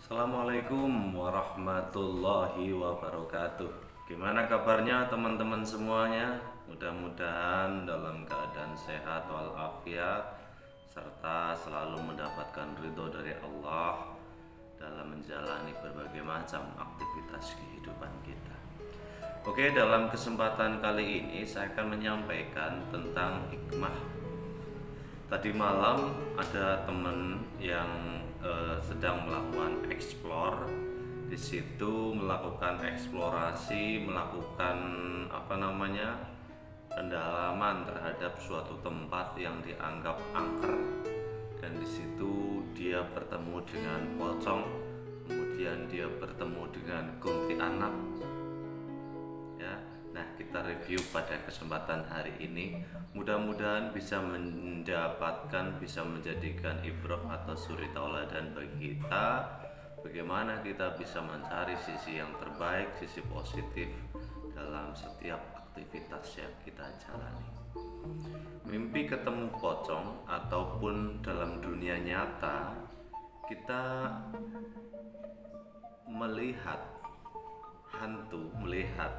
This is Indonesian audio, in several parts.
Assalamualaikum warahmatullahi wabarakatuh. Gimana kabarnya teman-teman semuanya? Mudah-mudahan dalam keadaan sehat walafiat serta selalu mendapatkan ridho dari Allah dalam menjalani berbagai macam aktivitas kehidupan kita. Oke, dalam kesempatan kali ini saya akan menyampaikan tentang hikmah. Tadi malam ada teman yang sedang melakukan explore, di situ melakukan eksplorasi, melakukan pendalaman terhadap suatu tempat yang dianggap angker, dan di situ dia bertemu dengan pocong, kemudian dia bertemu dengan kuntilanak. Ya, nah kita review pada kesempatan hari ini. Mudah-mudahan bisa bisa menjadikan ibrah atau suri tauladan bagi kita. Bagaimana kita bisa mencari sisi yang terbaik, sisi positif dalam setiap aktivitas yang kita jalani. Mimpi ketemu pocong ataupun dalam dunia nyata kita melihat hantu, melihat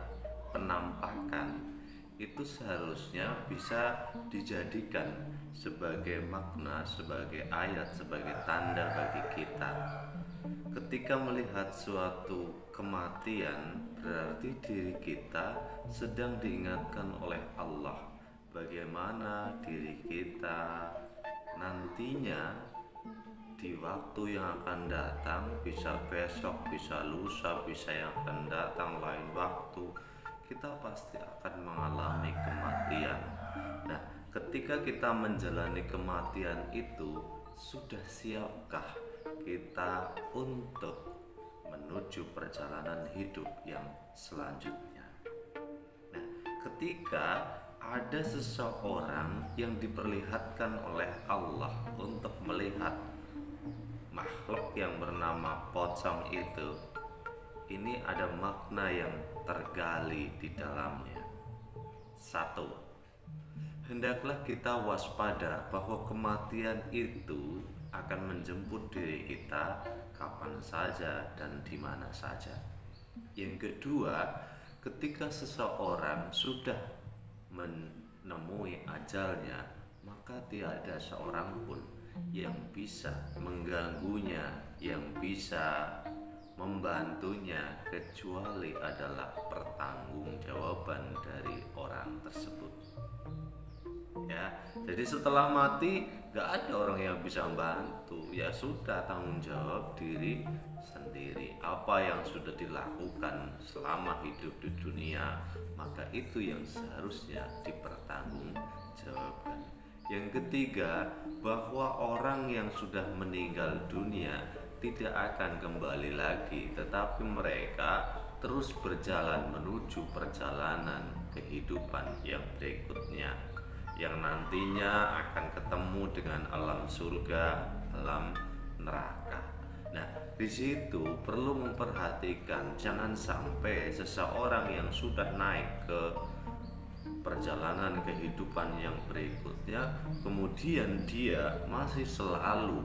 penampakan, itu seharusnya bisa dijadikan sebagai makna, sebagai ayat, sebagai tanda bagi kita. Ketika melihat suatu kematian, berarti diri kita sedang diingatkan oleh Allah bagaimana diri kita nantinya di waktu yang akan datang, bisa besok, bisa lusa, bisa yang akan datang lain waktu, kita pasti akan mengalami kematian. Nah, ketika kita menjalani kematian itu, sudah siapkah kita untuk menuju perjalanan hidup yang selanjutnya? Nah, ketika ada seseorang yang diperlihatkan oleh Allah untuk melihat makhluk yang bernama pocong itu, ini ada makna yang tergali di dalamnya. Satu, hendaklah kita waspada bahwa kematian itu akan menjemput diri kita kapan saja dan di mana saja. Yang kedua, ketika seseorang sudah menemui ajalnya, maka tiada seorang pun yang bisa mengganggunya, yang bisa membantunya, kecuali adalah pertanggungjawaban dari orang tersebut. Ya, jadi setelah mati gak ada orang yang bisa membantu. Ya sudah, tanggung jawab diri sendiri. Apa yang sudah dilakukan selama hidup di dunia, maka itu yang seharusnya dipertanggungjawabkan. Yang ketiga, bahwa orang yang sudah meninggal dunia tidak akan kembali lagi, tetapi mereka terus berjalan menuju perjalanan kehidupan yang berikutnya, yang nantinya akan ketemu dengan alam surga, alam neraka. Nah, di situ perlu memperhatikan jangan sampai seseorang yang sudah naik ke perjalanan kehidupan yang berikutnya, kemudian dia masih selalu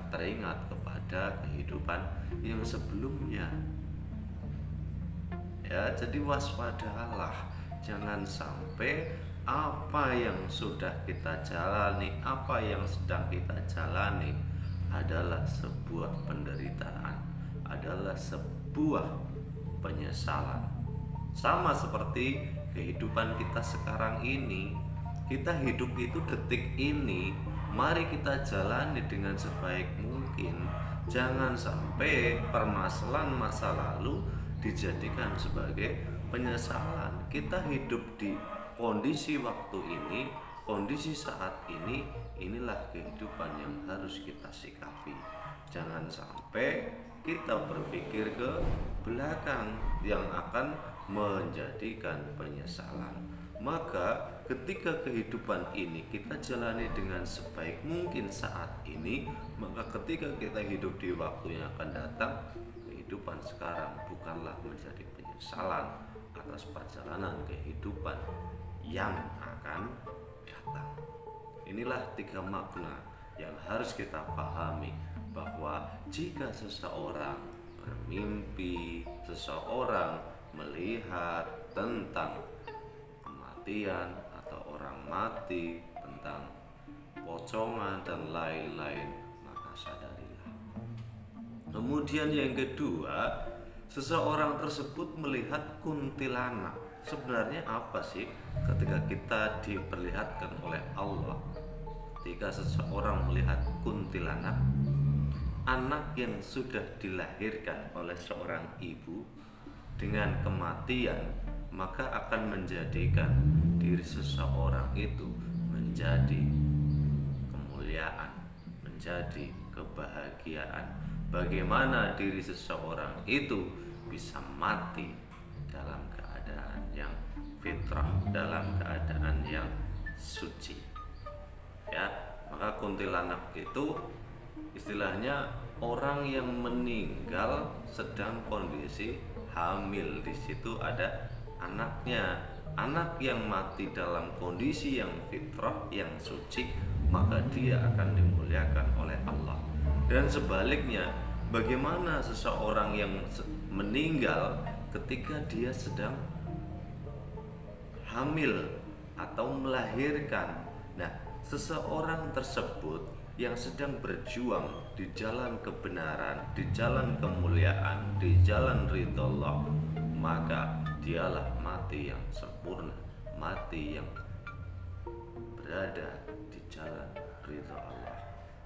teringat kepada kehidupan yang sebelumnya. Ya, jadi waspadalah, jangan sampai apa yang sudah kita jalani, apa yang sedang kita jalani adalah sebuah penderitaan, adalah sebuah penyesalan. Sama seperti kehidupan kita sekarang ini, kita hidup itu detik ini, mari kita jalani dengan sebaik mungkin. Jangan sampai permasalahan masa lalu dijadikan sebagai penyesalan. Kita hidup di kondisi waktu ini, kondisi saat ini, inilah kehidupan yang harus kita sikapi. Jangan sampai kita berpikir ke belakang yang akan menjadikan penyesalan. Maka ketika kehidupan ini kita jalani dengan sebaik mungkin saat ini, maka ketika kita hidup di waktu yang akan datang, kehidupan sekarang bukanlah menjadi penyesalan atas perjalanan kehidupan yang akan datang. Inilah tiga makna yang harus kita pahami, bahwa jika seseorang bermimpi, seseorang melihat tentang kematian atau orang mati, tentang pocongan dan lain-lain, maka sadarilah. Kemudian yang kedua, seseorang tersebut melihat kuntilanak. Sebenarnya apa sih ketika kita diperlihatkan oleh Allah? Ketika seseorang melihat kuntilanak, anak yang sudah dilahirkan oleh seorang ibu dengan kematian, maka akan menjadikan diri seseorang itu menjadi kemuliaan, menjadi kebahagiaan. Bagaimana diri seseorang itu bisa mati dalam keadaan yang fitrah, dalam keadaan yang suci. Ya, maka kuntilanak itu istilahnya orang yang meninggal sedang kondisi hamil. Di situ ada anaknya. Anak yang mati dalam kondisi yang fitrah, yang suci, maka dia akan dimuliakan oleh Allah. Dan sebaliknya, bagaimana seseorang yang meninggal ketika dia sedang hamil atau melahirkan? Nah, seseorang tersebut yang sedang berjuang di jalan kebenaran, di jalan kemuliaan, di jalan ridha Allah, maka dialah mati yang sempurna, mati yang berada di jalan ridha Allah.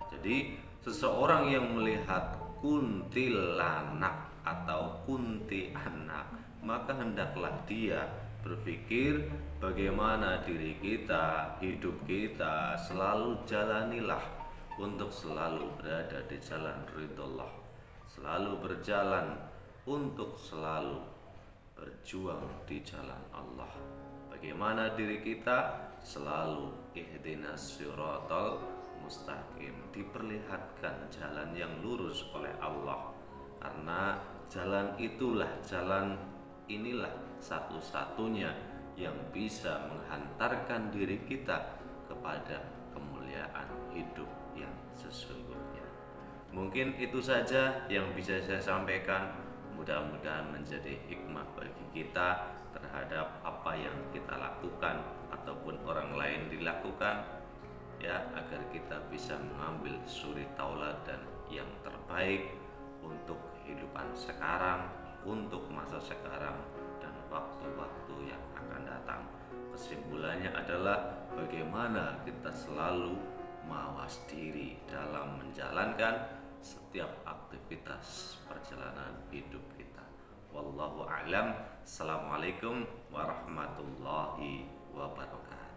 Jadi seseorang yang melihat kuntilanak atau kunti anak, maka hendaklah dia berpikir bagaimana diri kita, hidup kita selalu jalanilah untuk selalu berada di jalan ridha Allah, selalu berjalan untuk selalu berjuang di jalan Allah. Bagaimana diri kita selalu ihdinas siratal mustaqim, diperlihatkan jalan yang lurus oleh Allah, karena jalan inilah satu-satunya yang bisa menghantarkan diri kita kepada kemuliaan hidup yang sesungguhnya. Mungkin itu saja yang bisa saya sampaikan. Mudah-mudahan menjadi hikmah bagi kita terhadap apa yang kita lakukan ataupun orang lain dilakukan, ya, agar kita bisa mengambil suri tauladan yang terbaik untuk kehidupan sekarang, untuk masa sekarang dan waktu-waktu yang akan datang. Kesimpulannya adalah bagaimana kita selalu mawas diri dalam menjalankan setiap aktivitas perjalanan hidup kita. Wallahu a'lam. Assalamualaikum warahmatullahi wabarakatuh.